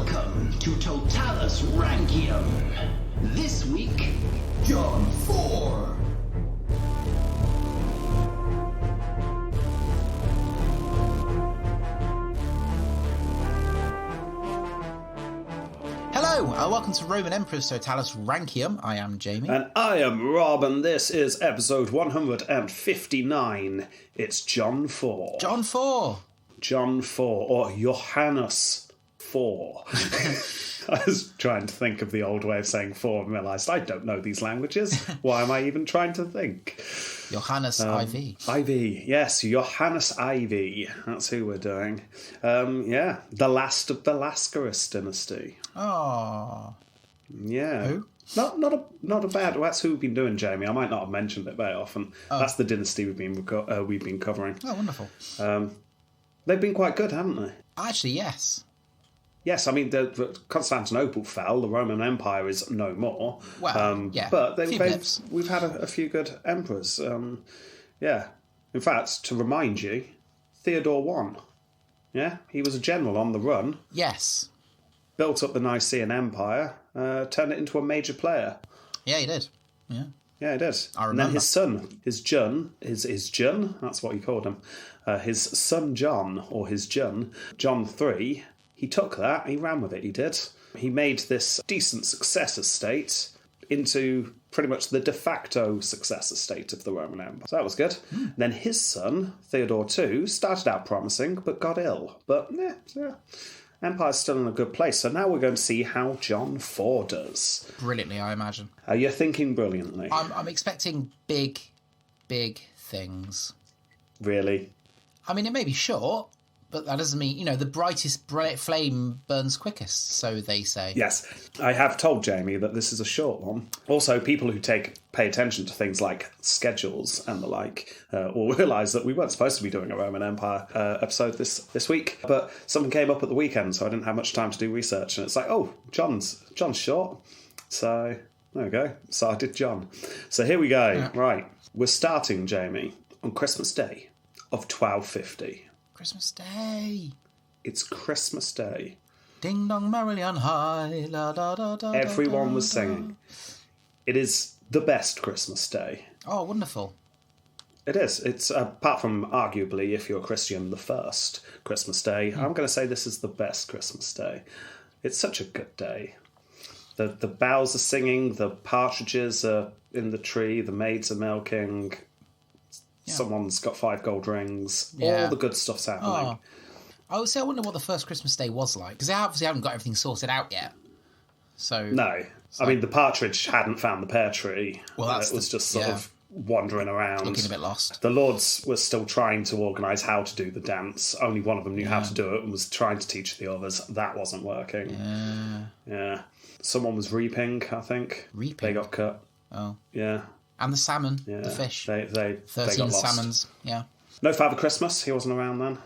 Welcome to Totalis Rankium. This week, John 4. Hello, welcome to Roman Emperor's Totalis Rankium. I am Jamie. And I am Rob, and this is episode 159. It's John 4. John 4. John 4, or Johannes 4. I was trying to think of the old way of saying 4 and realised I don't know these languages. Why am I even trying to think? Johannes IV. IV, yes, Johannes IV. That's who we're doing. Yeah, the last of the Laskaris dynasty. Oh. Yeah. Who? Not a bad. Well, that's who we've been doing, Jamie. I might not have mentioned it very often. Oh. That's the dynasty we've been covering. Oh, wonderful. They've been quite good, haven't they? Actually, yes. Yes, I mean, the Constantinople fell. The Roman Empire is no more. Well, yeah. But we've had a few good emperors. Yeah. In fact, to remind you, Theodore I. Yeah, he was a general on the run. Yes. Built up the Nicene Empire, turned it into a major player. Yeah, he did. Yeah. Yeah, he did. I remember. And then his son, his Jun, that's what he called him, his son John, or his Jun, John III, he took that, he ran with it, he did. He made this decent successor state into pretty much the de facto successor state of the Roman Empire. So that was good. Then his son, Theodore II, started out promising, but got ill. But, yeah. Empire's still in a good place, so now we're going to see how John 4 does. Brilliantly, I imagine. You're thinking brilliantly. I'm expecting big things. Really? I mean, it may be short, but that doesn't mean, the brightest flame burns quickest, so they say. Yes, I have told Jamie that this is a short one. Also, people who pay attention to things like schedules and the like will realise that we weren't supposed to be doing a Roman Empire episode this week, but something came up at the weekend, so I didn't have much time to do research, and it's like, oh, John's short. So, there we go. So I did John. So here we go. Yeah. Right. We're starting, Jamie, on Christmas Day of 1250. Christmas Day. It's Christmas Day. Ding dong merrily on high. La, da, da, da, Everyone was singing. It is the best Christmas Day. Oh, wonderful. It is. It's, apart from arguably, if you're a Christian, the first Christmas Day, I'm going to say this is the best Christmas Day. It's such a good day. The boughs are singing, the partridges are in the tree, the maids are milking. Yeah. Someone's got 5 gold rings. Yeah. All the good stuff's happening. I wonder what the first Christmas Day was like, because they obviously haven't got everything sorted out yet. So no, I mean the partridge hadn't found the pear tree. Well, it was just sort of wandering around, looking a bit lost. The lords were still trying to organise how to do the dance. Only one of them knew how to do it and was trying to teach the others. That wasn't working. Yeah. Someone was reaping, I think. Reaping? They got cut. Oh. Yeah. And the salmon, the fish. They 13 got lost. salmons, yeah. No Father Christmas, he wasn't around then.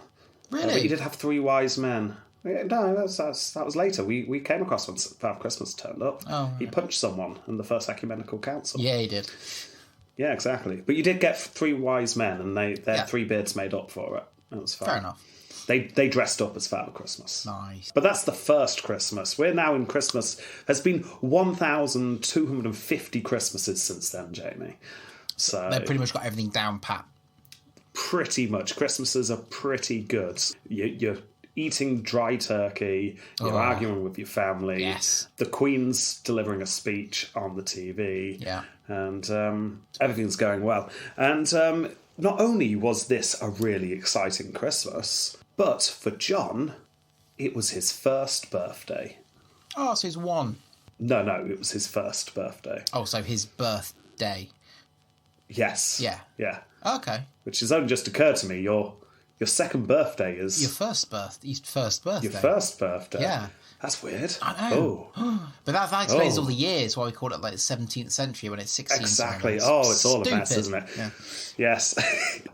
Really? But he did have 3 wise men. No, that was later. We came across when Father Christmas turned up. Oh, he punched someone in the First Ecumenical Council. Yeah, he did. Yeah, exactly. But you did get 3 wise men, and they had 3 beards made up for it. That was fine. Fair enough. They dressed up as Father Christmas. Nice. But that's the first Christmas. We're now in Christmas. There's been 1,250 Christmases since then, Jamie. So they've pretty much got everything down pat. Pretty much. Christmases are pretty good. You're eating dry turkey. You're arguing with your family. Yes. The Queen's delivering a speech on the TV. Yeah. And everything's going well. And not only was this a really exciting Christmas, but for John, it was his first birthday. Oh, so he's one. No, it was his first birthday. Oh, so his birthday. Yes. Yeah. Okay. Which has only just occurred to me. Your second birthday is... Your first birthday. Your first birthday. Yeah. That's weird. I know. Oh. But that explains all the years why we call it like the 17th century when it's 16th. Exactly. It's all a mess, isn't it? Yeah. Yes.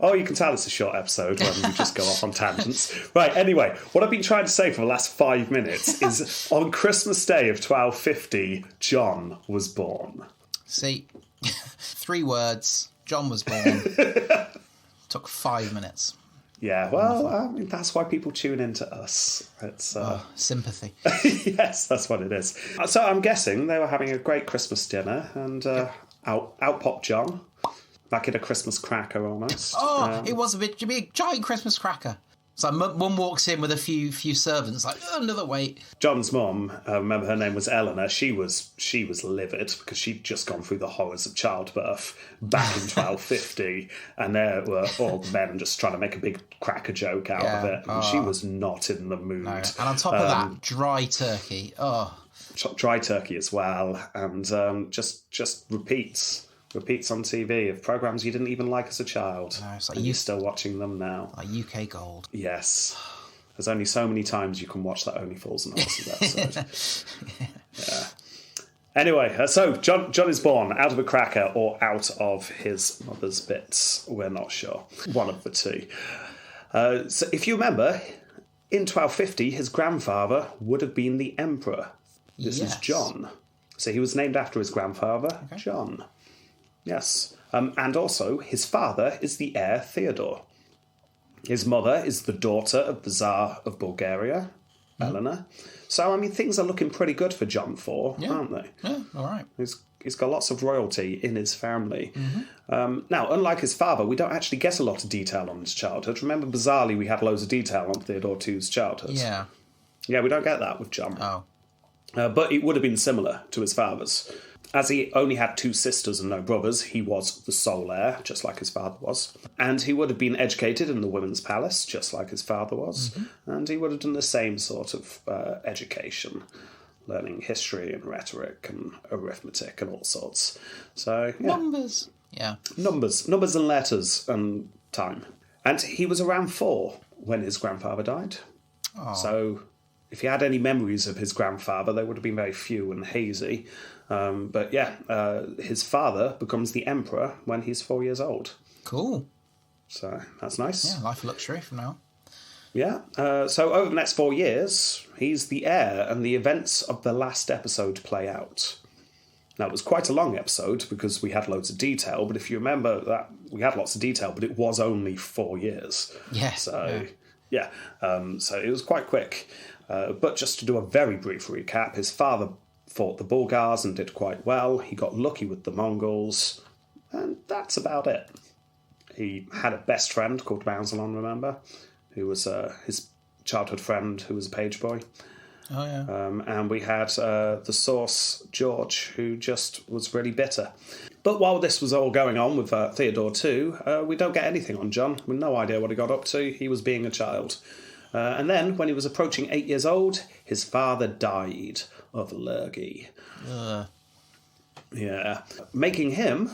You can tell it's a short episode when we just go off on tangents. Right, anyway, what I've been trying to say for the last 5 minutes is on Christmas Day of 1250, John was born. See, 3 words. John was born. Took 5 minutes. Yeah, well, I mean, that's why people tune into us. It's sympathy. Yes, that's what it is. So I'm guessing they were having a great Christmas dinner, and out popped John, back in a Christmas cracker almost. It was a big giant Christmas cracker. So mum walks in with a few servants, like, another wait. John's mum, remember her name was Eleanor, she was livid because she'd just gone through the horrors of childbirth back in 1250, and there were all the men just trying to make a big cracker joke out of it, and she was not in the mood. No. And on top of that, dry turkey. Dry turkey as well, and just repeats on TV of programmes you didn't even like as a child. No, it's like you're still watching them now. Like UK Gold. Yes. There's only so many times you can watch that Only Fools and Horses episode. Yeah. Anyway, so John is born out of a cracker or out of his mother's bits. We're not sure. One of the two. So if you remember, in 1250, his grandfather would have been the emperor. This is John. So he was named after his grandfather, John. Yes. And also, his father is the heir Theodore. His mother is the daughter of the Tsar of Bulgaria, Eleanor. So, I mean, things are looking pretty good for John IV, aren't they? Yeah, all right. He's got lots of royalty in his family. Now, unlike his father, we don't actually get a lot of detail on his childhood. Remember, bizarrely, we had loads of detail on Theodore II's childhood. Yeah. Yeah, we don't get that with John. Oh. But it would have been similar to his father's. As he only had two sisters and no brothers, he was the sole heir, just like his father was. And he would have been educated in the women's palace, just like his father was. And he would have done the same sort of education, learning history and rhetoric and arithmetic and all sorts. So, yeah. Numbers. Yeah. Numbers and letters and time. And he was around 4 when his grandfather died. Oh. So if he had any memories of his grandfather, they would have been very few and hazy. But yeah, his father becomes the emperor when he's 4 years old. Cool. So that's nice. Yeah, life of luxury from now. Yeah. So over the next 4 years, he's the heir, and the events of the last episode play out. Now, it was quite a long episode because we had loads of detail, but if you remember that we had lots of detail, but it was only 4 years. Yeah. So, yeah. So it was quite quick. But just to do a very brief recap, his father fought the Bulgars and did quite well. He got lucky with the Mongols, and that's about it. He had a best friend called Mausolon, remember? Who was his childhood friend who was a page boy. Oh, yeah. And we had the source, George, who just was really bitter. But while this was all going on with Theodore II, we don't get anything on John. We've no idea what he got up to. He was being a child. And then, when he was approaching 8 years old, his father died of lurgy. Yeah. Making him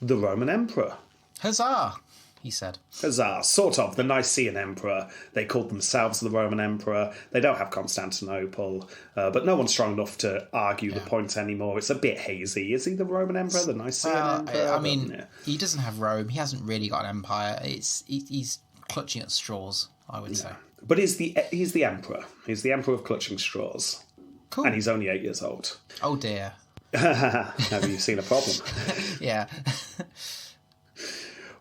the Roman Emperor. Huzzah, he said. Huzzah, sort of, the Nicene Emperor. They called themselves the Roman Emperor. They don't have Constantinople, but no one's strong enough to argue the point anymore. It's a bit hazy. Is he the Roman Emperor, the Nicene Emperor? I mean, he doesn't have Rome. He hasn't really got an empire. He's clutching at straws, I would say. But he's the Emperor. He's the Emperor of clutching straws. Cool. And he's only 8 years old. Oh, dear. Have you seen a problem? Yeah.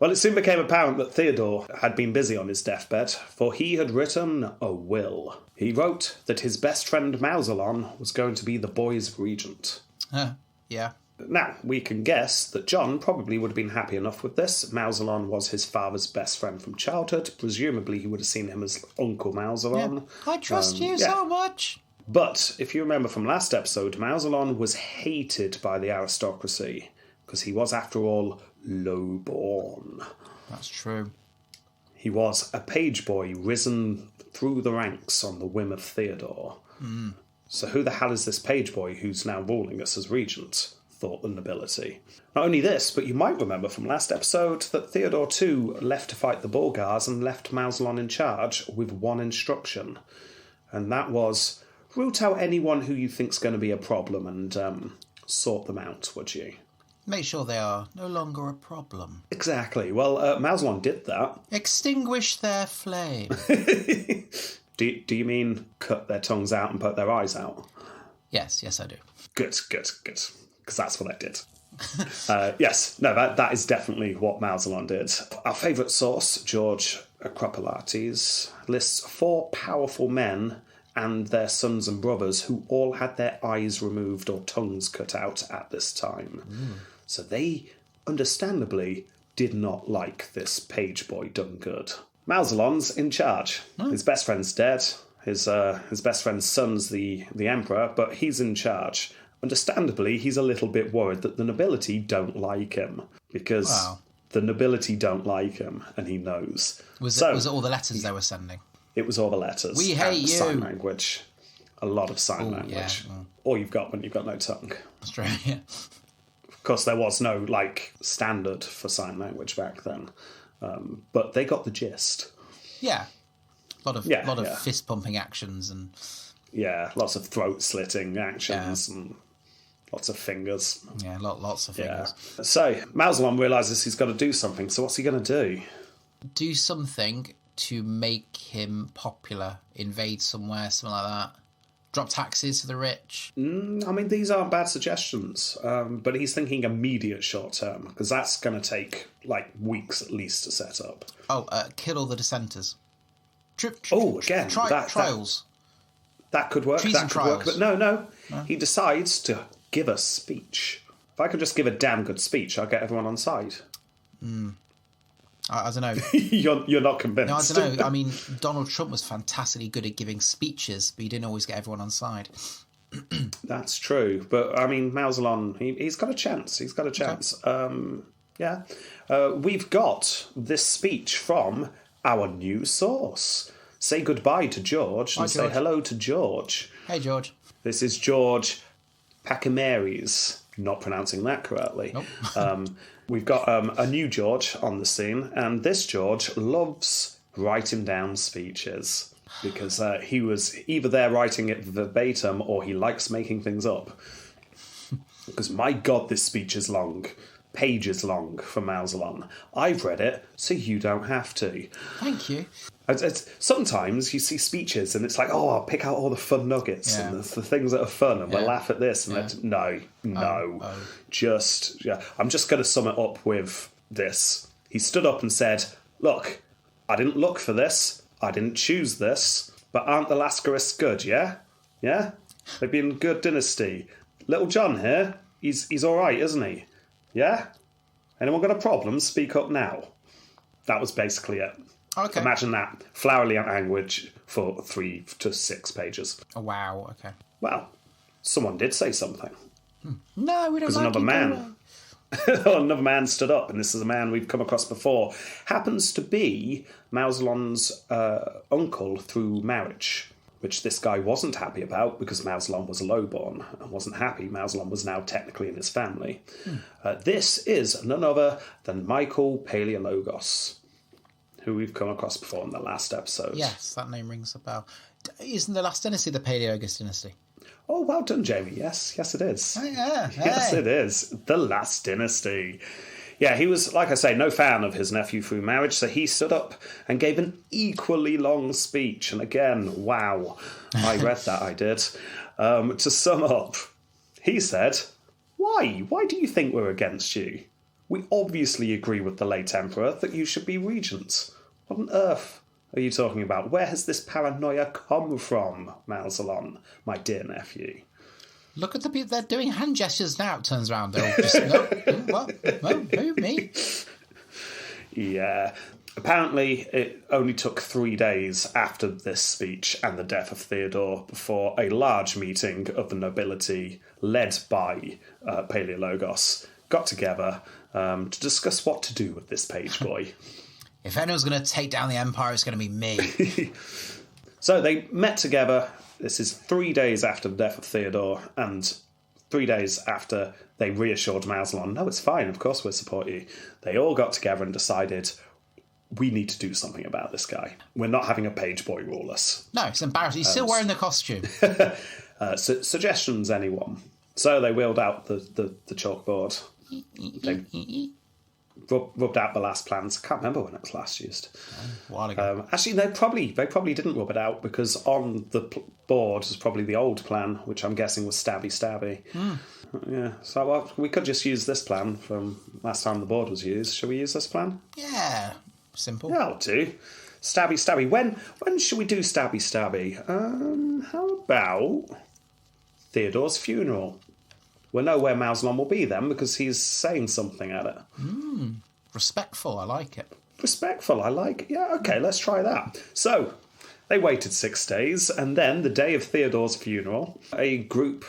Well, it soon became apparent that Theodore had been busy on his deathbed, for he had written a will. He wrote that his best friend Mausolon was going to be the boy's regent. Yeah. Now, we can guess that John probably would have been happy enough with this. Mausolon was his father's best friend from childhood. Presumably, he would have seen him as Uncle Mausolon. I trust you so much. But, if you remember from last episode, Mausolon was hated by the aristocracy, because he was, after all, low-born. That's true. He was a page boy risen through the ranks on the whim of Theodore. So who the hell is this page boy who's now ruling us as regent? Thought the nobility. Not only this, but you might remember from last episode that Theodore II left to fight the Bulgars and left Mausolon in charge with one instruction. And that was, root out anyone who you think's going to be a problem and sort them out, would you? Make sure they are no longer a problem. Exactly. Well, Mausolon did that. Extinguish their flame. Do you mean cut their tongues out and put their eyes out? Yes, I do. Good. Because that's what I did. Yes, no, that is definitely what Mausolon did. Our favourite source, George, Acropolates lists 4 powerful men and their sons and brothers who all had their eyes removed or tongues cut out at this time. So they, understandably, did not like this page boy done good. Malzalon's in charge. His best friend's dead. His best friend's son's the emperor, but he's in charge. Understandably, he's a little bit worried that the nobility don't like him, because the nobility don't like him, and he knows. Was it all the letters they were sending? It was all the letters. We hate you. Sign language. A lot of sign language. Yeah. All you've got when you've got no tongue. That's true, yeah. Of course, there was no, standard for sign language back then. But they got the gist. Yeah. A lot of fist-pumping actions and... Yeah, lots of throat-slitting actions and lots of fingers. Yeah, lots of fingers. Yeah. So, Malzalon realises he's got to do something, so what's he going to do? Do something to make him popular. Invade somewhere, something like that. Drop taxes to the rich. I mean, these aren't bad suggestions, but he's thinking immediate short-term, because that's going to take, weeks at least to set up. Kill all the dissenters. Trials. That could work. Treason That could trials. work. But no. He decides to give a speech. If I could just give a damn good speech, I'll get everyone on side. I don't know. You're not convinced. No, I don't know. I mean, Donald Trump was fantastically good at giving speeches, but he didn't always get everyone on side. That's true. But, I mean, Malzalon, he's got a chance. He's got a chance. Okay. We've got this speech from our new source. Say goodbye to George and say hello to George. Hey, George. This is George Pachymeres. Not pronouncing that correctly. Nope. We've got a new George on the scene, and this George loves writing down speeches because he was either there writing it verbatim or he likes making things up. Because, my God, this speech is long. Pages long for Malzalon. I've read it, so you don't have to. Thank you. Sometimes you see speeches and it's like, I'll pick out all the fun nuggets and the things that are fun and we'll laugh at this. And no. I'm just going to sum it up with this. He stood up and said, look, I didn't look for this. I didn't choose this. But aren't the Laskaris good, yeah? Yeah? They've been a good dynasty. Little John here, he's all right, isn't he? Yeah? Anyone got a problem? Speak up now. That was basically it. Okay. Imagine that. Flowery language for 3 to 6 pages. Oh, wow, okay. Well, someone did say something. No, we don't like another man stood up, and this is a man we've come across before. Happens to be Malzalon's uncle through marriage, which this guy wasn't happy about because Malzalon was a lowborn and wasn't happy. Malzalon was now technically in his family. This is none other than Michael Paleologos, who we've come across before in the last episode. Yes, that name rings a bell. Isn't the last dynasty the Paleologos dynasty? Oh, well done, Jamie. Yes, it is. Oh, yeah. Yes, it is. The last dynasty. Yeah, he was, like I say, no fan of his nephew through marriage, so he stood up and gave an equally long speech. And again, wow, I read that, I did. To sum up, he said, Why? Why do you think we're against you? We obviously agree with the late emperor that you should be regent. What on earth are you talking about? Where has this paranoia come from, Malzalon, my dear nephew? Look at the people, they're doing hand gestures now. It turns around, they're all just, what? No, who, me? Yeah. Apparently, it only took 3 days after this speech and the death of Theodore before a large meeting of the nobility, led by Paleologos, got together to discuss what to do with this page boy. If anyone's going to take down the empire, it's going to be me. So they met together. This is 3 days after the death of Theodore, and 3 days after they reassured Malzalon, no, it's fine, of course we'll support you. They all got together and decided, we need to do something about this guy. We're not having a page boy rule us. No, it's embarrassing. He's still wearing the costume. Suggestions, anyone? So they wheeled out the chalkboard. They rubbed out the last plans. I can't remember when it was last used. A while ago. Actually, they probably didn't rub it out because on the board was probably the old plan, which I'm guessing was stabby. Yeah, so we could just use this plan from last time the board was used. Shall we use this plan? Yeah. Simple. That'll do. Stabby, stabby. When should we do stabby, stabby? How about Theodore's funeral? We'll know where Mauslon will be then because he's saying something at it. Respectful, I like it. Respectful, I like it. Yeah, okay, let's try that. So, they waited 6 days, and then the day of Theodore's funeral, a group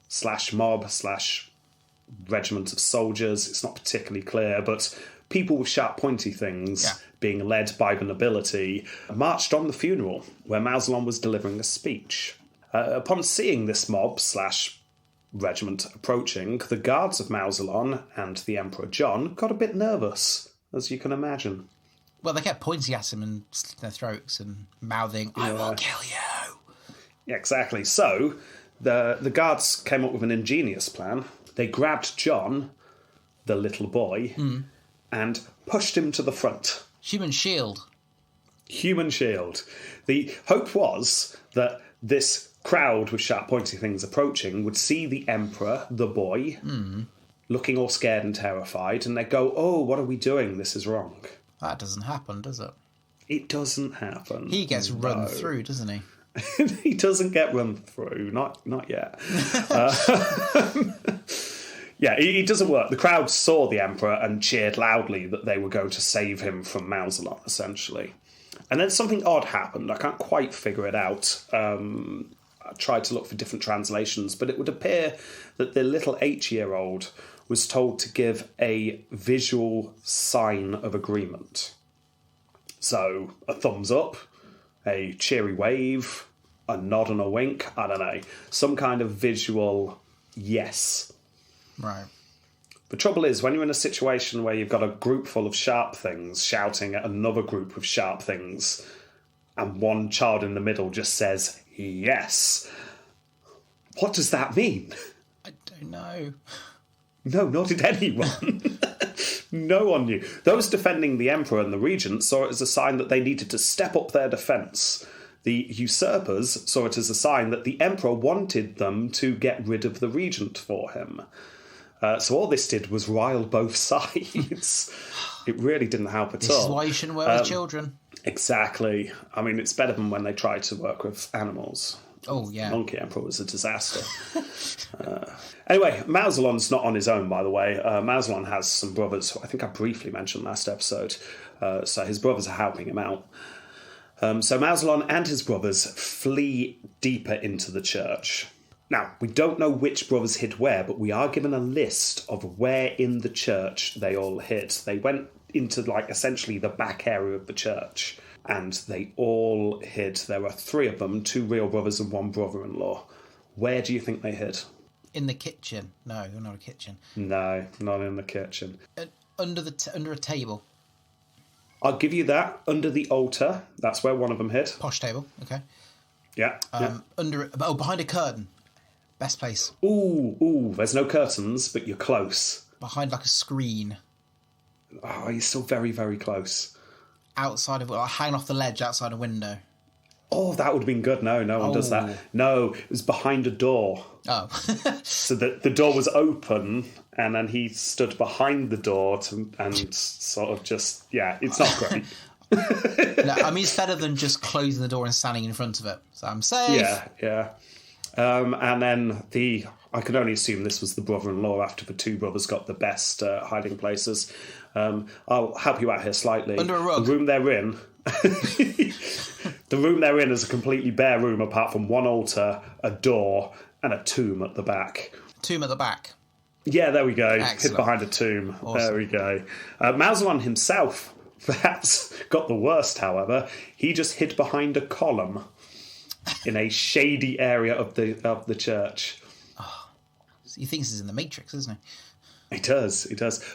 / mob / regiment of soldiers, it's not particularly clear, but people with sharp pointy things being led by the nobility marched on the funeral where Mauslon was delivering a speech. Upon seeing this mob / regiment approaching, the guards of Mauslon and the Emperor John got a bit nervous, as you can imagine. Well, they kept pointing at him and slitting their throats and mouthing, I will kill you. Yeah, exactly. So, the guards came up with an ingenious plan. They grabbed John, the little boy, and pushed him to the front. Human shield. Human shield. The hope was that this crowd with sharp pointy things approaching would see the Emperor, the boy, looking all scared and terrified, and they'd go, oh, what are we doing? This is wrong. That doesn't happen, does it? It doesn't happen. He gets run through, doesn't he? He doesn't get run through. Not yet. Yeah, it doesn't work. The crowd saw the Emperor and cheered loudly that they were going to save him from Mauslon, essentially. And then something odd happened. I can't quite figure it out. I tried to look for different translations, but it would appear that the little 8-year-old was told to give a visual sign of agreement. So, a thumbs up, a cheery wave, a nod and a wink, I don't know. Some kind of visual yes. Right. The trouble is, when you're in a situation where you've got a group full of sharp things shouting at another group of sharp things, and one child in the middle just says, yes, what does that mean? I don't know. No, nor did anyone. No one knew. Those defending the Emperor and the Regent saw it as a sign that they needed to step up their defence. The usurpers saw it as a sign that the Emperor wanted them to get rid of the Regent for him. So all this did was rile both sides. It really didn't help at all. This is why you shouldn't work with children. Exactly. I mean, it's better than when they tried to work with animals. Oh, yeah. Monkey Emperor was a disaster. Anyway, Mauslon's not on his own, by the way. Mauslon has some brothers, I think I briefly mentioned last episode. So his brothers are helping him out. So Mauslon and his brothers flee deeper into the church. Now, we don't know which brothers hid where, but we are given a list of where in the church they all hid. They went into, essentially the back area of the church, and they all hid. There were 3 of them, 2 real brothers and 1 brother-in-law. Where do you think they hid? In the kitchen. No, not a kitchen. No, not in the kitchen. Under a table. I'll give you that. Under the altar. That's where one of them hid. Posh table, okay. Yeah. Behind a curtain. Best place. Ooh, there's no curtains, but you're close. Behind a screen. Oh, you're still very, very close. Outside of, hanging off the ledge outside a window. Oh, that would have been good. No one does that. No, it was behind a door. Oh. So the door was open, and then he stood behind the door and sort of just, it's not great. No, I mean, it's better than just closing the door and standing in front of it. So I'm safe. Yeah. And then I can only assume this was the brother-in-law after the 2 brothers got the best hiding places. I'll help you out here slightly. Under a rug. The room they're in... The room they're in is a completely bare room apart from 1 altar, a door, and a tomb at the back. Tomb at the back. Yeah, there we go. Excellent. Hid behind a tomb. Awesome. There we go. Mauslon himself perhaps got the worst, however. He just hid behind a column in a shady area of the church. Oh, he thinks he's in the Matrix, isn't he? He does.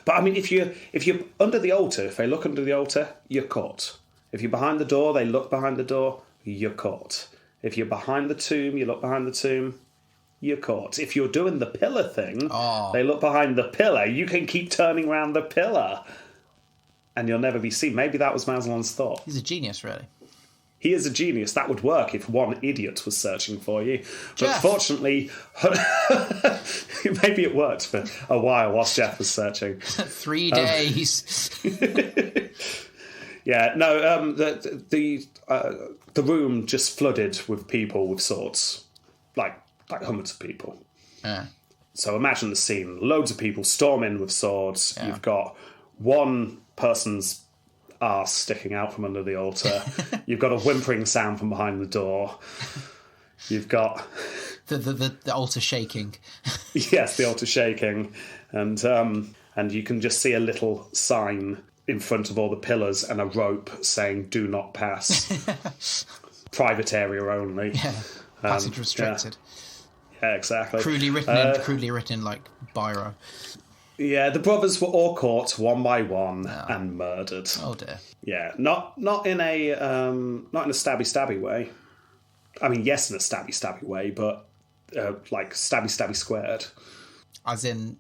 But I mean, if you're under the altar, if they look under the altar, you're caught. If you're behind the door, they look behind the door, you're caught. If you're behind the tomb, you look behind the tomb, you're caught. If you're doing the pillar thing, they look behind the pillar, you can keep turning around the pillar and you'll never be seen. Maybe that was Mauslon's thought. He's a genius, really. He is a genius. That would work if one idiot was searching for you. But Jeff. Fortunately, maybe it worked for a while whilst Jeff was searching. 3 days. Yeah, no, the room just flooded with people with swords. Like hundreds of people. Yeah. So imagine the scene. Loads of people storm in with swords. Yeah. You've got one person's arse sticking out from under the altar. You've got a whimpering sound from behind the door. You've got... The altar shaking. Yes, the altar shaking. And you can just see a little sign in front of all the pillars and a rope saying, "Do not pass." Private area only. Yeah. Passage restricted. Yeah, exactly. Crudely written like biro. Yeah, the brothers were all caught one by one and murdered. Oh dear. Yeah, not in a stabby way. I mean, yes, in a stabby way, but like stabby squared. As in,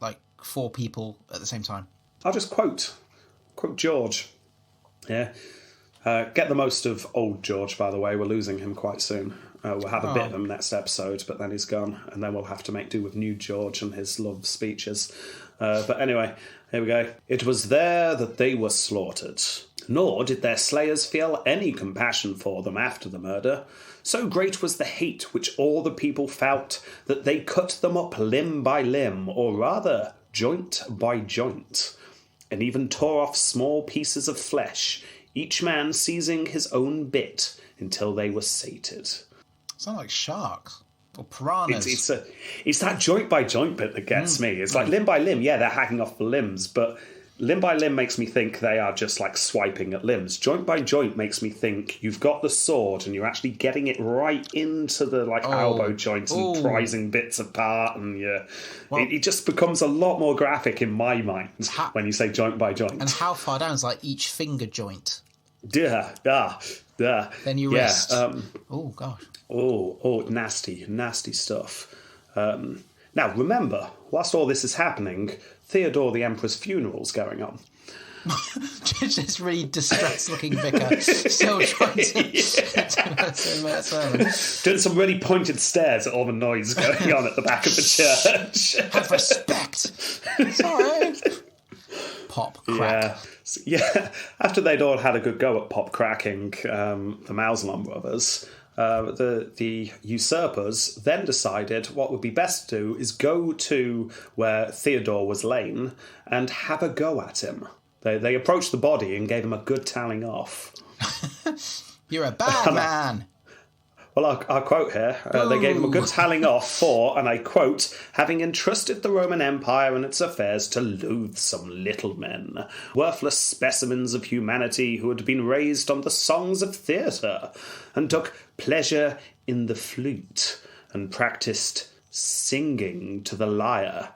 like 4 people at the same time. I'll just quote George. Yeah. Get the most of old George, by the way. We're losing him quite soon. We'll have a bit of him next episode, but then he's gone, and then we'll have to make do with new George and his love speeches. But anyway, here we go. It was there that they were slaughtered, nor did their slayers feel any compassion for them after the murder. So great was the hate which all the people felt that they cut them up limb by limb, or rather, joint by joint, and even tore off small pieces of flesh, each man seizing his own bit until they were sated. Sound like sharks or piranhas. It's that joint by joint bit that gets me. It's like limb by limb, yeah, they're hacking off the limbs, but limb by limb makes me think they are just like swiping at limbs. Joint by joint makes me think you've got the sword and you're actually getting it right into the elbow joints and prizing bits apart, and it just becomes a lot more graphic in my mind when you say joint by joint. And how far down is like each finger joint? Then your wrist. Oh gosh. Oh, nasty stuff. Now, remember, whilst all this is happening, Theodore the Emperor's funeral's going on. Just this really distressed-looking vicar still trying to do a sermon. Doing some really pointed stares at all the noise going on at the back of the church. Have respect. Sorry. Pop crack. Yeah. After they'd all had a good go at pop cracking the Mauslan brothers, the usurpers then decided what would be best to do is go to where Theodore was lain and have a go at him. They approached the body and gave him a good telling off. You're a bad man. Well, I'll quote here. They gave him a good telling off for, and I quote, having entrusted the Roman Empire and its affairs to loathsome little men, worthless specimens of humanity who had been raised on the songs of theatre, and took pleasure in the flute, and practised singing to the lyre,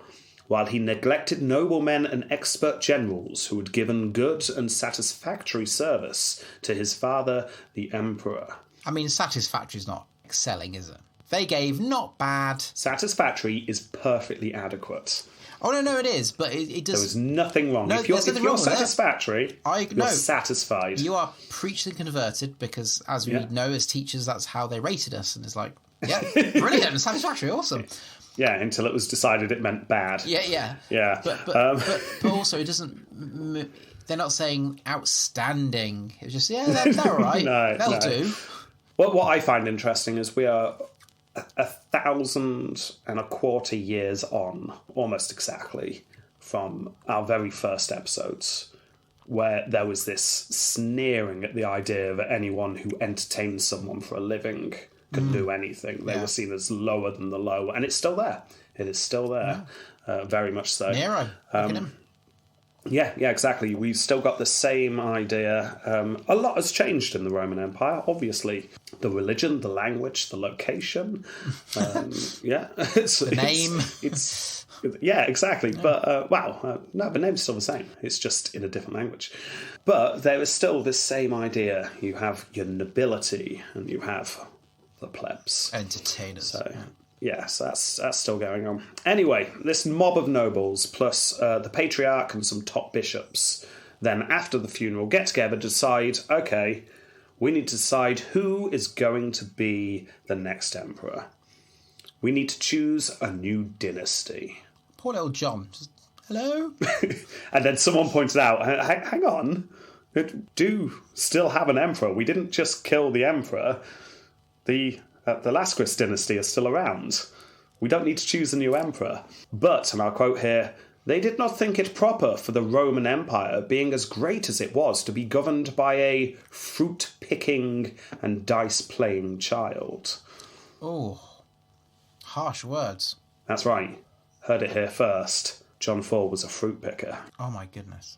while he neglected noblemen and expert generals who had given good and satisfactory service to his father, the Emperor. I mean, satisfactory is not excelling, is it? They gave not bad. Satisfactory is perfectly adequate. Oh, no, it is, but it does... There is nothing wrong. No, if you're wrong satisfactory, you're satisfied. You are preached and converted, because as we know as teachers, that's how they rated us, and it's like, yeah, brilliant, satisfactory, awesome. Yeah, until it was decided it meant bad. Yeah. But also, it doesn't... They're not saying outstanding. It's just, they're all right. They'll do. Well, what I find interesting is we are 1,025 years on, almost exactly, from our very first episodes, where there was this sneering at the idea that anyone who entertains someone for a living could do anything. They were seen as lower than the low, and it's still there. It is still there, very much so. Nero, look at him. Yeah, exactly. We've still got the same idea. A lot has changed in the Roman Empire, obviously. The religion, the language, the location. The name. Yeah, exactly. But, no, the name's still the same. It's just in a different language. But there is still this same idea. You have your nobility and you have the plebs. Entertainers. So, yes, that's still going on. Anyway, this mob of nobles plus the patriarch and some top bishops then after the funeral get together, decide, okay, we need to decide who is going to be the next emperor. We need to choose a new dynasty. Poor little John. Just, hello? And then someone pointed out, hang on, do still have an emperor. We didn't just kill the emperor. The Laskaris dynasty is still around. We don't need to choose a new emperor. But, and I'll quote here, they did not think it proper for the Roman Empire, being as great as it was, to be governed by a fruit-picking and dice-playing child. Oh, harsh words. That's right. Heard it here first. John 4 was a fruit picker. Oh my goodness.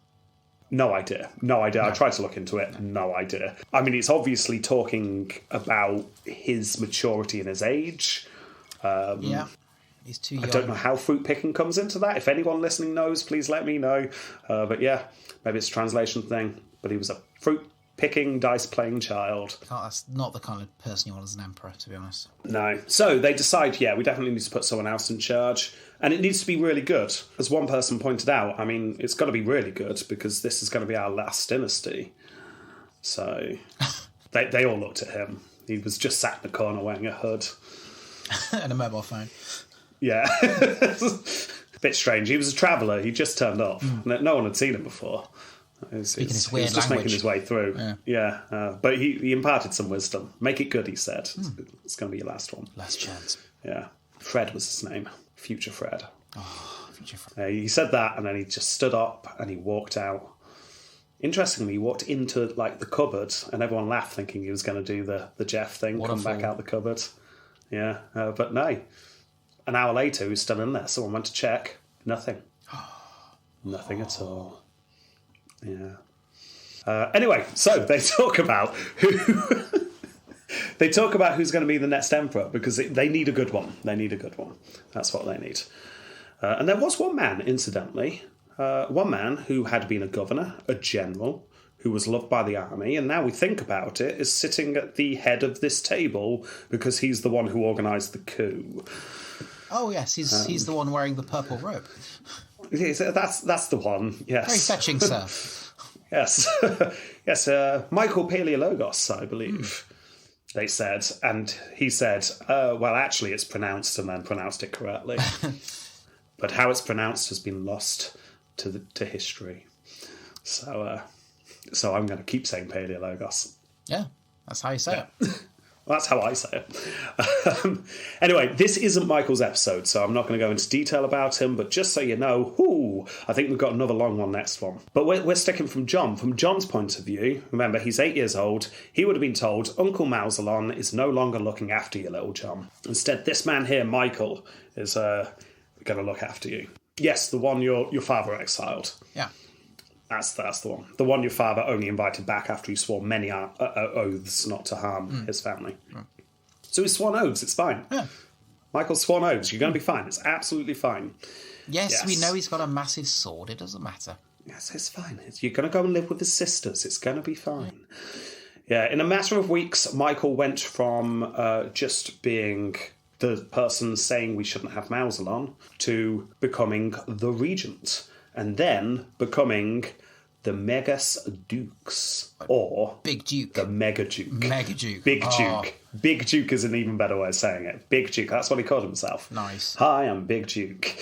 No idea. No. I tried to look into it. No idea. I mean, it's obviously talking about his maturity and his age. Yeah. He's too young. I don't know how fruit picking comes into that. If anyone listening knows, please let me know. But yeah, maybe it's a translation thing. But he was a fruit picking, dice playing child. Oh, that's not the kind of person you want as an emperor, to be honest. No. So they decide, we definitely need to put someone else in charge. And it needs to be really good. As one person pointed out, I mean, it's got to be really good because this is going to be our last dynasty. So they all looked at him. He was just sat in the corner wearing a hood. And a mobile phone. Yeah. A bit strange. He was a traveller. He just turned up. No one had seen him before. He was just making his way through. Yeah. But he imparted some wisdom. Make it good, he said. It's going to be your last one. Last chance. Yeah. Fred was his name. Future Fred. Oh, Future Fred. He said that, and then he just stood up and he walked out. Interestingly, he walked into the cupboard, and everyone laughed, thinking he was going to do the Jeff thing, come back out the cupboard. Yeah, but no. An hour later, he was still in there. Someone went to check. Nothing. Nothing at all. Yeah. Anyway, so they talk about who. They talk about who's going to be the next emperor because they need a good one. They need a good one. That's what they need. And there was one man, incidentally, one man who had been a governor, a general, who was loved by the army, and now we think about it, is sitting at the head of this table because he's the one who organised the coup. Oh yes, he's the one wearing the purple robe. That's the one. Yes. Very fetching, sir. Yes, yes. Michael Paleologos, I believe. They said, and he said, well, actually, it's pronounced, and then pronounced it correctly. But how it's pronounced has been lost to history. So I'm going to keep saying Paleologos. Yeah, that's how you say it. Well, that's how I say it. Anyway, this isn't Michael's episode, so I'm not going to go into detail about him, but just so you know, I think we've got another long one next one. But we're sticking from John. From John's point of view, remember, he's 8 years old. He would have been told, Uncle Mausalon is no longer looking after you, little John. Instead, this man here, Michael, is going to look after you. Yes, the one your father exiled. Yeah. That's the one. The one your father only invited back after he swore many oaths not to harm his family. So he's sworn oaths, it's fine. Yeah. Michael's sworn oaths, you're going to be fine. It's absolutely fine. Yes, we know he's got a massive sword. It doesn't matter. Yes, it's fine. You're going to go and live with his sisters. It's going to be fine. Yeah, in a matter of weeks, Michael went from just being the person saying we shouldn't have Mausalon to becoming the regent. And then becoming the Megas Dukes, or Big Duke. The Mega Duke. Mega Duke. Big Duke. Big Duke is an even better way of saying it. Big Duke, that's what he called himself. Nice. Hi, I'm Big Duke.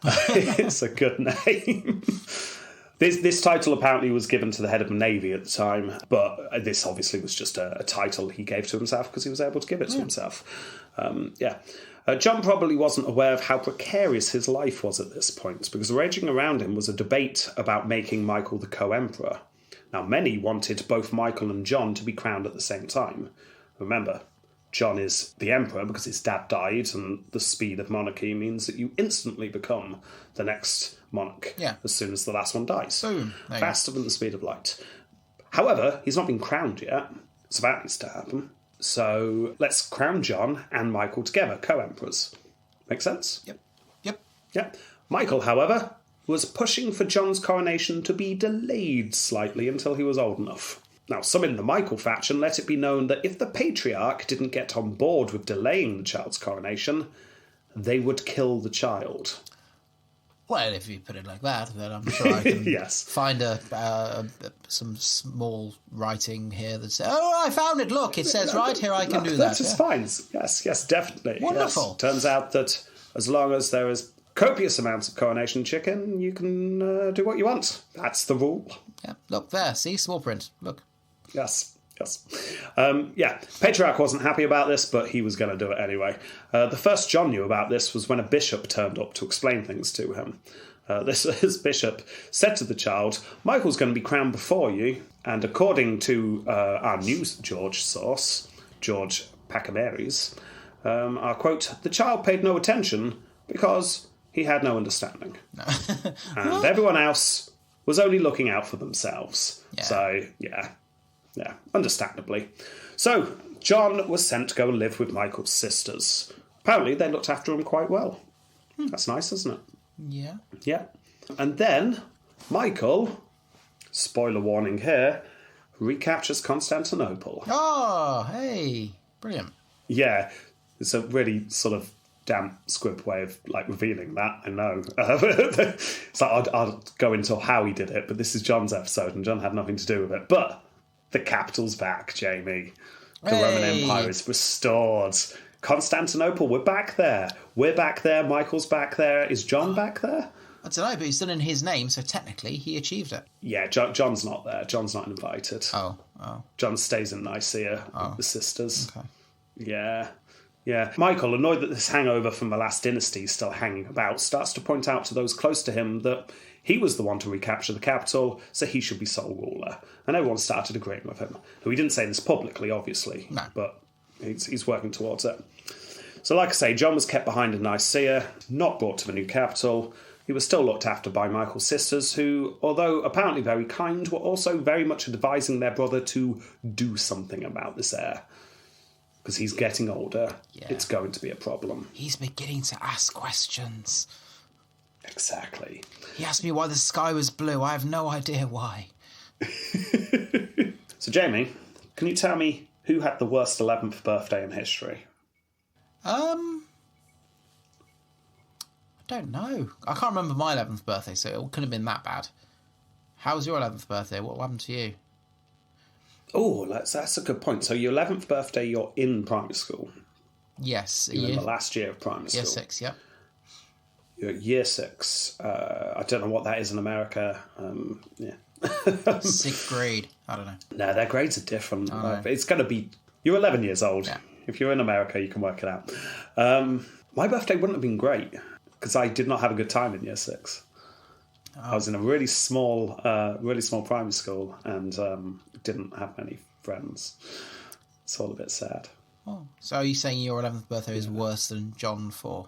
It's a good name. This title apparently was given to the head of the Navy at the time, but this obviously was just a title he gave to himself because he was able to give it to himself. John probably wasn't aware of how precarious his life was at this point, because raging around him was a debate about making Michael the co-emperor. Now, many wanted both Michael and John to be crowned at the same time. Remember, John is the emperor because his dad died, and the speed of monarchy means that you instantly become the next monarch as soon as the last one dies. Boom. Faster than the speed of light. However, he's not been crowned yet. It's about to happen. So let's crown John and Michael together, co-emperors. Make sense? Yep. Michael, however, was pushing for John's coronation to be delayed slightly until he was old enough. Now, some in the Michael faction let it be known that if the patriarch didn't get on board with delaying the child's coronation, they would kill the child. Well, if you put it like that, then I'm sure I can find some small writing here that says, "Oh, I found it. Look, it says right here I can do that." That is fine. Yes, definitely. Wonderful. Yes. Turns out that as long as there is copious amounts of coronation chicken, you can do what you want. That's the rule. Yeah, look there. See, small print. Look. Yes. Patriarch wasn't happy about this, but he was going to do it anyway. The first John knew about this was when a bishop turned up to explain things to him. This bishop said to the child, Michael's going to be crowned before you, and according to our news George source, George Pacamares, I'll quote, the child paid no attention because he had no understanding. And everyone else was only looking out for themselves. Yeah. So, yeah, understandably. So, John was sent to go and live with Michael's sisters. Apparently, they looked after him quite well. That's nice, isn't it? Yeah. Yeah. And then Michael, spoiler warning here, recaptures Constantinople. Oh, hey. Brilliant. Yeah. It's a really sort of damp squib way of revealing that, I know. So I'll go into how he did it, but this is John's episode and John had nothing to do with it. But the capital's back, Jamie. The Roman Empire is restored. Constantinople, we're back there. We're back there. Michael's back there. Is John back there? I don't know, but he's done in his name, so technically he achieved it. Yeah, John's not there. John's not invited. Oh. John stays in Nicaea with the sisters. Okay. Yeah. Michael, annoyed that this hangover from the last dynasty is still hanging about, starts to point out to those close to him that he was the one to recapture the capital, so he should be sole ruler. And everyone started agreeing with him. He didn't say this publicly, obviously, but he's working towards it. So like I say, John was kept behind in Nicaea, not brought to the new capital. He was still looked after by Michael's sisters, who, although apparently very kind, were also very much advising their brother to do something about this heir. Because he's getting older, It's going to be a problem. He's beginning to ask questions. Exactly. He asked me why the sky was blue. I have no idea why. So, Jamie, can you tell me who had the worst 11th birthday in history? I don't know. I can't remember my 11th birthday, so it couldn't have been that bad. How was your 11th birthday? What happened to you? Oh, that's a good point. So your 11th birthday, you're in primary school. Yes. You're in the last year of primary school. Year 6, yeah. You're at year 6. I don't know what that is in America. Sixth grade. I don't know. No, their grades are different. It's going to be... You're 11 years old. Yeah. If you're in America, you can work it out. My birthday wouldn't have been great because I did not have a good time in year 6. I was in a really small primary school and didn't have many friends. It's all a bit sad. Oh, so are you saying your 11th birthday is worse than John 4?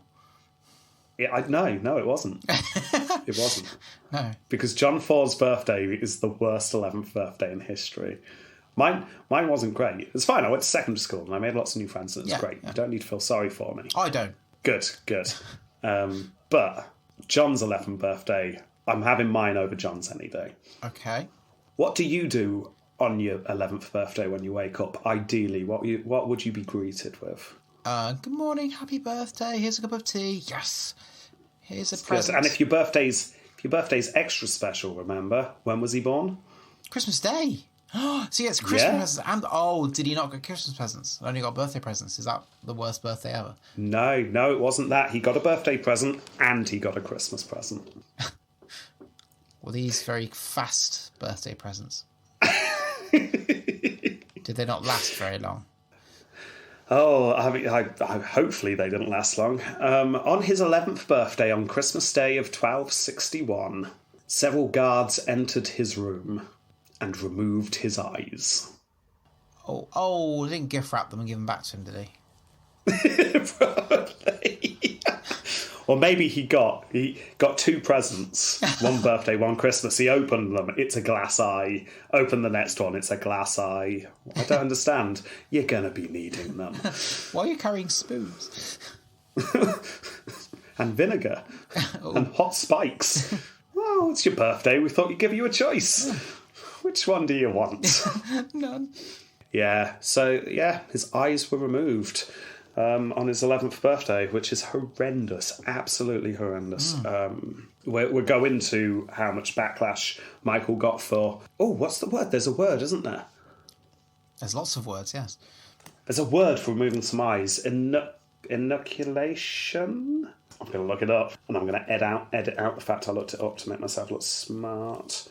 Yeah, no, it wasn't. It wasn't. No. Because John 4's birthday is the worst 11th birthday in history. Mine wasn't great. It's fine. I went to secondary school and I made lots of new friends and it's great. Yeah. You don't need to feel sorry for me. I don't. Good. But John's 11th birthday, I'm having mine over John's any day. Okay. What do you do on your 11th birthday when you wake up? Ideally, what would you be greeted with? Good morning, happy birthday, here's a cup of tea. Yes. Here's a present. Good. And if your birthday's extra special, remember, when was he born? Christmas Day. So he gets Christmas presents and did he not get Christmas presents? Only got birthday presents. Is that the worst birthday ever? No, it wasn't that. He got a birthday present and he got a Christmas present. Were these very fast birthday presents? Did they not last very long? Oh, I hopefully they didn't last long. On his 11th birthday, on Christmas Day of 1261, several guards entered his room and removed his eyes. Oh, they didn't gift wrap them and give them back to him, did he? Probably. Or maybe he got 2 presents. One birthday, one Christmas. He opened them. It's a glass eye. Open the next one. It's a glass eye. I don't understand. You're going to be needing them. Why are you carrying spoons? And vinegar. And hot spikes. Oh, it's your birthday. We thought we'd give you a choice. Which one do you want? None. Yeah. So, his eyes were removed. On his 11th birthday, which is horrendous, absolutely horrendous. We'll go into how much backlash Michael got for... Oh, what's the word? There's a word, isn't there? There's lots of words, yes. There's a word for removing some eyes. Inoculation? I'm going to look it up, and I'm going to edit out the fact I looked it up to make myself look smart.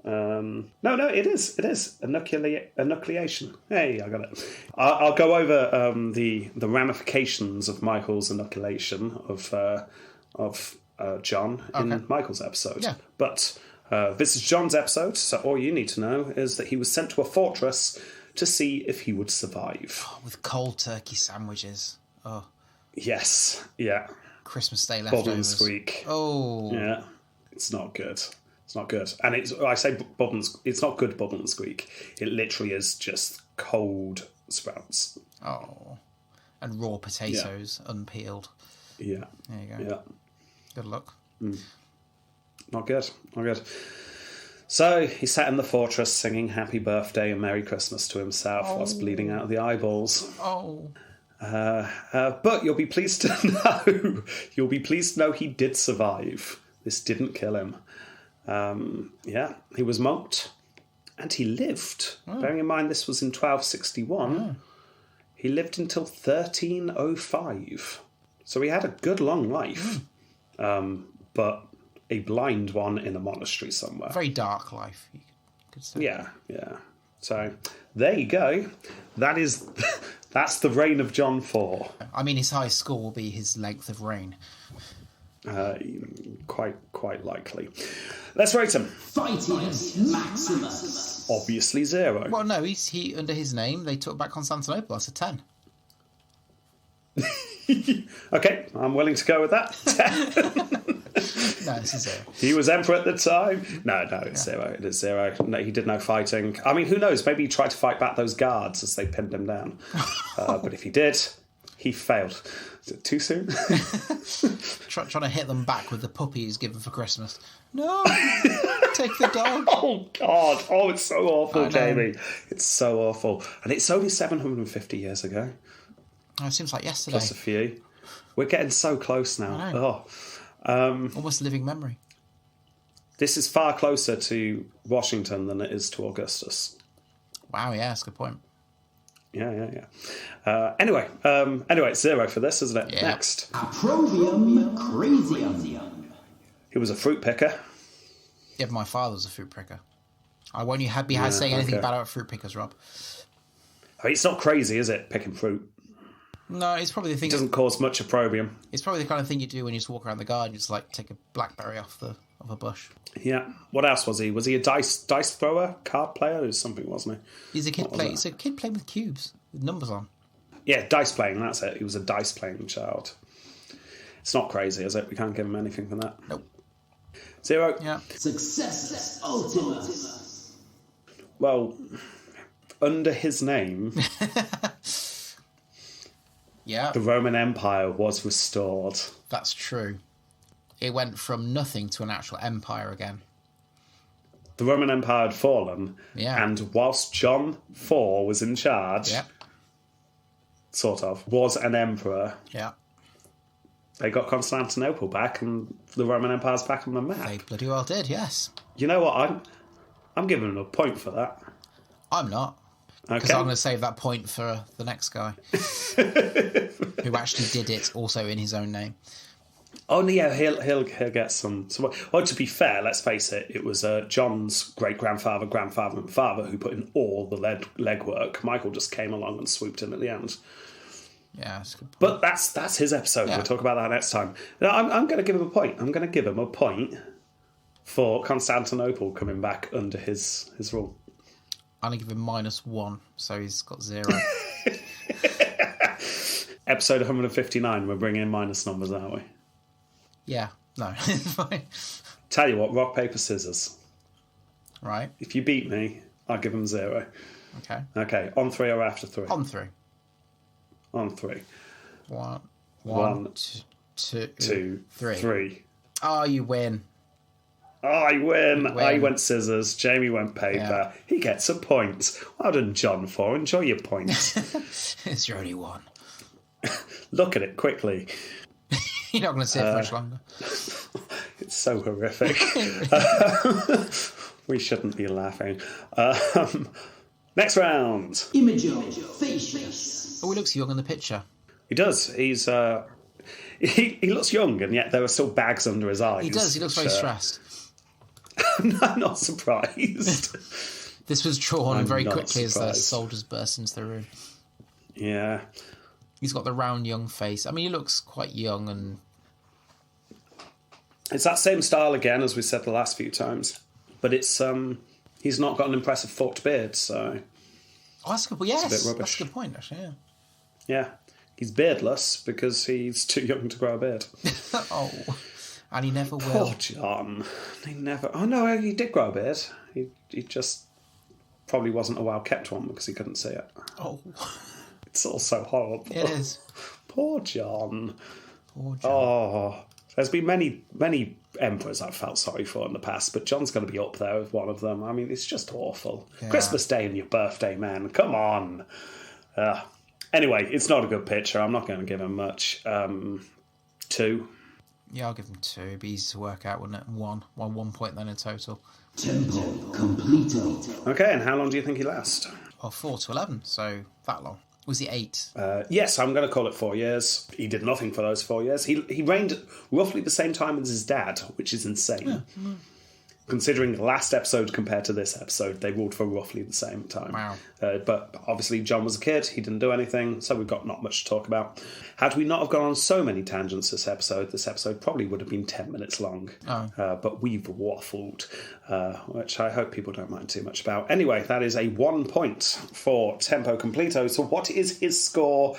No, it is enucleation. Hey, I got it. I'll go over the ramifications of Michael's inoculation of John in Michael's episode. Yeah. But this is John's episode, so all you need to know is that he was sent to a fortress to see if he would survive. Oh, with cold turkey sandwiches. Oh. Yes, yeah. Christmas Day Bubble and leftovers. squeak. Oh. Yeah, it's not good. It's not good. And I say bubble and it's not good bubble and squeak. It literally is just cold sprouts. Oh. And raw potatoes, unpeeled. Yeah. There you go. Yeah. Good luck. Not good. Not good. So he sat in the fortress singing Happy Birthday and Merry Christmas to himself whilst bleeding out of the eyeballs. Oh. But you'll be pleased to know he did survive. This didn't kill him. He was monked and he lived. Bearing in mind this was in 1261. He lived until 1305. So he had a good long life. But a blind one in a monastery somewhere. Very dark life, you could say. Yeah. So there you go. That's the reign of John 4. I mean, his highest score will be his length of reign. Quite likely. Let's rate him. Fightius Maximus. Obviously 0. Well, no, he under his name, they took back Constantinople. That's a 10. Okay, I'm willing to go with that. 10. No, it's a 0. He was emperor at the time. No, it's 0. It is 0. No, he did no fighting. I mean, who knows? Maybe he tried to fight back those guards as they pinned him down. But if he did, he failed. Is it too soon? Trying to hit them back with the puppy he's given for Christmas. No, take the dog. Oh, God. Oh, it's so awful, Jamie. It's so awful. And it's only 750 years ago. Oh, it seems like yesterday. Plus a few. We're getting so close now. I know. Almost living memory. This is far closer to Washington than it is to Augustus. Wow, yeah, that's a good point. Yeah. Anyway, it's 0 for this, isn't it? Yeah. Next. Approbium Crasium. He was a fruit picker. Yeah, but my father was a fruit picker. I won't be saying anything bad about fruit pickers, Rob. I mean, it's not crazy, is it, picking fruit? No, it's probably the thing. It doesn't cause much opprobrium. It's probably the kind of thing you do when you just walk around the garden. You just like take a blackberry off a bush. Yeah. What else was he? Was he a dice thrower, card player, or something? Wasn't he? He's a kid playing. He's a kid playing with cubes with numbers on. Yeah, dice playing. That's it. He was a dice playing child. It's not crazy, is it? We can't give him anything for that. Nope. 0. Yeah. Successus Ultimus. Well, under his name, Yeah. the Roman Empire was restored. That's true. It went from nothing to an actual empire again. The Roman Empire had fallen, and whilst John IV was in charge, sort of, was an emperor, they got Constantinople back, and the Roman Empire's back on the map. They bloody well did, yes. You know what? I'm giving them a point for that. I'm not. Because I'm going to save that point for the next guy. Who actually did it also in his own name. Oh, yeah, he'll get some... Well, to be fair, let's face it, it was John's great-grandfather, grandfather and father who put in all the legwork. Michael just came along and swooped in at the end. Yeah, that's a good point. But that's his episode. Yeah. We'll talk about that next time. Now, I'm going to give him a point. I'm going to give him a point for Constantinople coming back under his rule. I'm going to give him -1, so he's got 0. Episode 159, we're bringing in minus numbers, aren't we? Yeah, no, it's fine. Tell you what, rock, paper, scissors. Right. If you beat me, I'll give them 0. Okay. Okay, on 3 or after 3? On 3. On 3. One, two, three. Oh, you win. Oh, I win. I went scissors. Jamie went paper. Yeah. He gets a point. Well done, John 4. Enjoy your points. It's your only one. Look at it quickly. You're not going to see it for much longer. It's so horrific. We shouldn't be laughing. Next round. Imago Facius. Oh, he looks young in the picture. He does. He's he looks young, and yet there are still bags under his eyes. He does. He looks very stressed. I'm not surprised. This was drawn I'm very not quickly as the surprised. soldiers burst into the room. Yeah. He's got the round young face. I mean, he looks quite young and... It's that same style again, as we said the last few times. But it's he's not got an impressive forked beard, so... Oh, that's good. Well, yes, it's a bit rubbish. that's a good point, actually, yeah. Yeah. He's beardless because he's too young to grow a beard. Oh, and he never will. Poor John. He never... Oh, no, he did grow a beard. He just probably wasn't a well-kept one because he couldn't see it. Oh. It's all so horrible. It is. Poor John. Poor John. Oh, there's been many emperors I've felt sorry for in the past, but John's going to be up there with one of them. I mean, it's just awful. Yeah. Christmas Day and your birthday, man. Come on. Anyway, it's not a good picture. I'm not going to give him much. 2. Yeah, I'll give him 2. It'd be easy to work out, wouldn't it? 1 point then in total. Tempo completo. Okay, and how long do you think he lasts? Well, 4 to 11, so that long. Was he 8? Yes, I'm going to call it 4 years. He did nothing for those 4 years. He reigned roughly the same time as his dad, which is insane. Yeah. Considering the last episode compared to this episode, they ruled for roughly the same time. Wow. But obviously John was a kid, he didn't do anything, so we've got not much to talk about. Had we not have gone on so many tangents this episode probably would have been 10 minutes long. Oh. But we've waffled, which I hope people don't mind too much about. Anyway, that is a 1 point for Tempo Completo. So what is his score,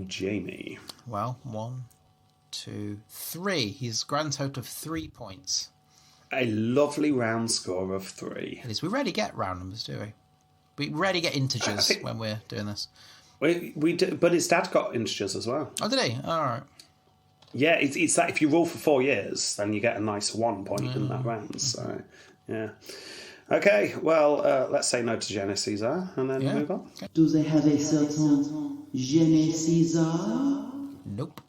Jamie? Well, 1, 2, 3. His grand total of 3 points. A lovely round score of 3. It is. We rarely get round numbers, do we? We rarely get integers when we're doing this. We do, but his dad got integers as well. Oh, did he? All right. Yeah, it's that if you rule for 4 years, then you get a nice 1 point in that round. So, yeah. Okay, well, let's say no to Jenny Caesar and then move on. Okay. Do they have a certain Jenny Caesar? Nope.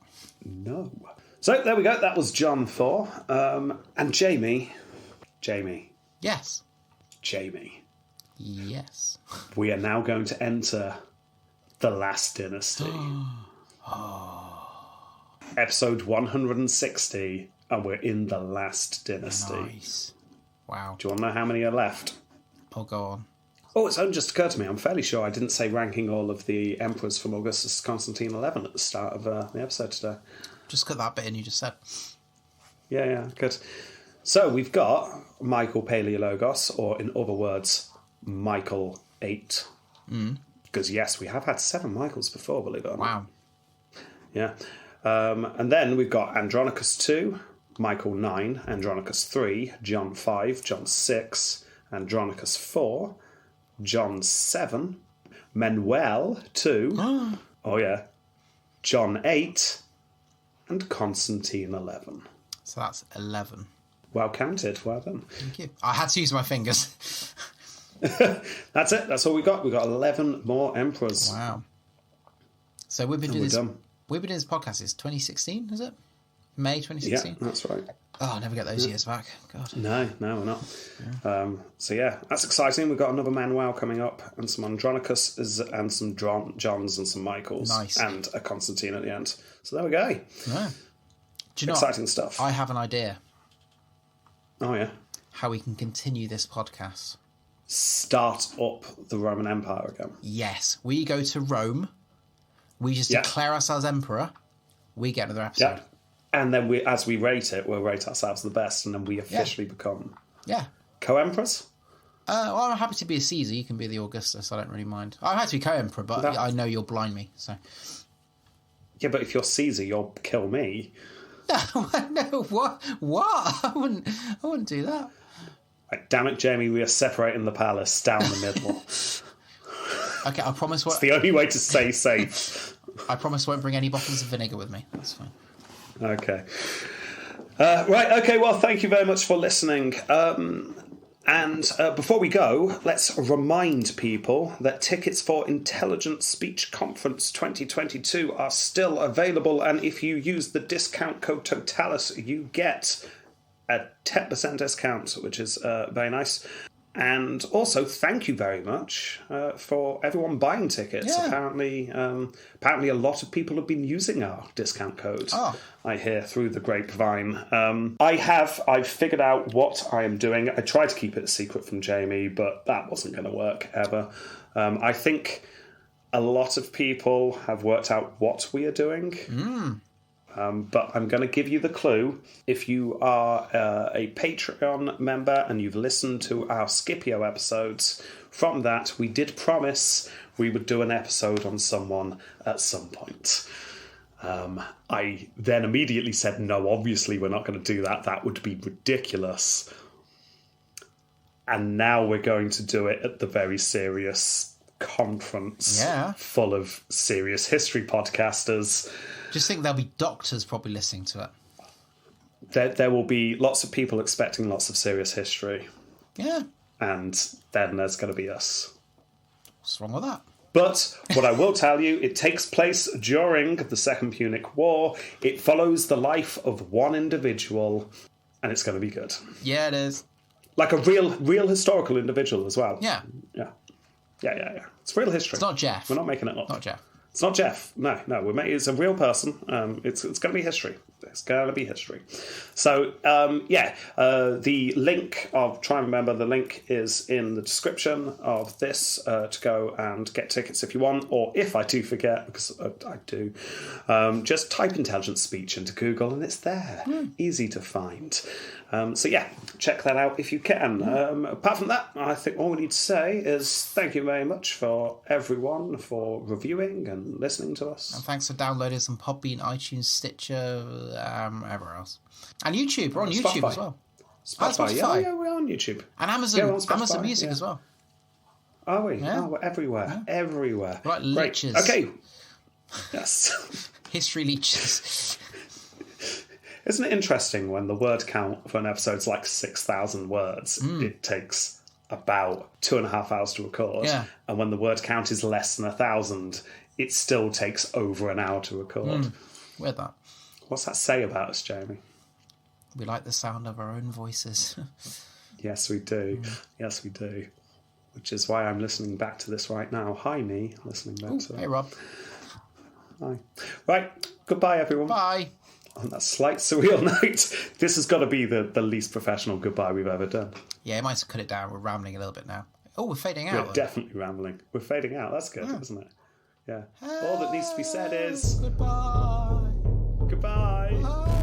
No. So, there we go. That was John 4. And Jamie. Yes. Jamie. Yes. We are now going to enter the last dynasty. Episode 160, and we're in the last dynasty. Nice. Wow. Do you want to know how many are left? Oh, go on. Oh, it's only just occurred to me. I'm fairly sure I didn't say ranking all of the emperors from Augustus Constantine 11 at the start of the episode today. Just cut that bit in you just said. Yeah, good. So we've got Michael Paleologos, or in other words, Michael 8. Because yes, we have had 7 Michaels before, believe it or not. Wow. Yeah. And then we've got Andronicus 2, Michael 9, Andronicus 3, John 5, John 6, Andronicus 4, John 7, Manuel 2, oh yeah, John 8, and Constantine 11. So that's 11. Well counted, well done. Thank you. I had to use my fingers. That's it, that's all we got. We've got 11 more emperors. Wow. So we've been doing this podcast since 2016, is it? May 2016? Yeah, that's right. Oh, I'll never get those years back. God. No, we're not. Yeah. So yeah, that's exciting. We've got another Manuel coming up, and some Andronicus, and some Johns, and some Michaels. Nice. And a Constantine at the end. So there we go. Yeah. Do you know exciting stuff. I have an idea. Oh yeah. How we can continue this podcast. Start up the Roman Empire again. Yes. We go to Rome. We just declare ourselves emperor. We get another episode. Yeah. And then as we rate it, we'll rate ourselves the best, and then we officially become co-emperors. Well, I'm happy to be a Caesar. You can be the Augustus. I don't really mind. I'm happy to be co-emperor, but I know you'll blind me. So. Yeah, but if you're Caesar, you'll kill me. No, what? I wouldn't do that. Like, damn it, Jamie, we are separating the palace down the middle. Okay, I promise. It's the only way to stay safe. I promise I won't bring any bottles of vinegar with me. That's fine. Okay. Right, okay, well, thank you very much for listening. And before we go, let's remind people that tickets for Intelligent Speech Conference 2022 are still available, and if you use the discount code TOTALIS, you get a 10% discount, which is very nice. And also, thank you very much for everyone buying tickets. Yeah. Apparently a lot of people have been using our discount code. Oh. I hear through the grapevine. I've figured out what I am doing. I tried to keep it a secret from Jamie, but that wasn't going to work ever. I think a lot of people have worked out what we are doing. But I'm going to give you the clue. If you are a Patreon member and you've listened to our Scipio episodes, from that, we did promise we would do an episode on someone at some point. I then immediately said, no, obviously we're not going to do that. That would be ridiculous. And now we're going to do it at the very serious conference full of serious history podcasters. Just think there'll be doctors probably listening to it. There will be lots of people expecting lots of serious history. Yeah. And then there's going to be us. What's wrong with that? But what I will tell you, it takes place during the Second Punic War. It follows the life of one individual, and it's going to be good. Yeah, it is. Like a real historical individual as well. Yeah. Yeah. It's real history. It's not Jeff. We're not making it up. Not Jeff. It's not Jeff. No. It's a real person. It's going to be history. It's going to be history. So, the link of... Try and remember, the link is in the description of this to go and get tickets if you want. Or if I do forget, because I do, just type intelligent speech into Google and it's there. Easy to find. Check that out if you can. Apart from that, I think all we need to say is thank you very much for everyone for reviewing and listening to us. And thanks for downloading some Podbean, iTunes, Stitcher, everywhere else. And YouTube. We're on YouTube Spotify. as well. Spotify. Yeah, we're on YouTube. And Amazon. Yeah, we're on Spotify, Amazon Music as well. Are we? Yeah. Oh, we're everywhere. Yeah. Everywhere. We're like leeches. Great. Okay. Yes. History leeches. Isn't it interesting when the word count for an episode's like 6,000 words, it takes about 2.5 hours to record. Yeah. And when the word count is less than 1,000, it still takes over an hour to record. Weird that. What's that say about us, Jamie? We like the sound of our own voices. Yes, we do. Yes, we do. Which is why I'm listening back to this right now. Hi, me, listening back to it. Hey, Rob. Hi. Right. Goodbye, everyone. Bye. On that slight surreal note, this has got to be the least professional goodbye we've ever done. Yeah, I might have to cut it down. We're rambling a little bit now. Oh, we're fading out. We're definitely rambling. We're fading out. That's good, isn't it? Yeah. All that needs to be said is... Goodbye. Goodbye. Bye.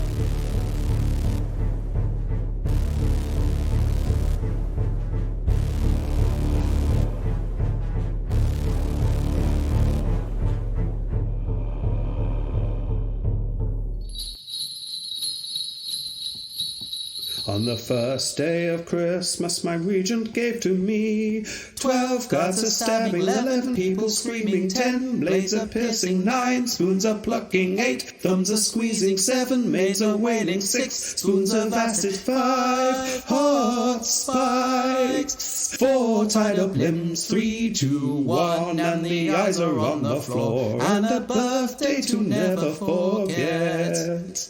On the first day of Christmas, my regent gave to me 12 guards a-stabbing, 11 people screaming, 10 blades a-piercing, 9 spoons a-plucking, 8 thumbs a-squeezing, 7 maids a-wailing, 6 spoons of acid, 5 hot spikes, 4 tied-up limbs, 3, 2, 1, and the eyes are on the floor, and a birthday to never forget.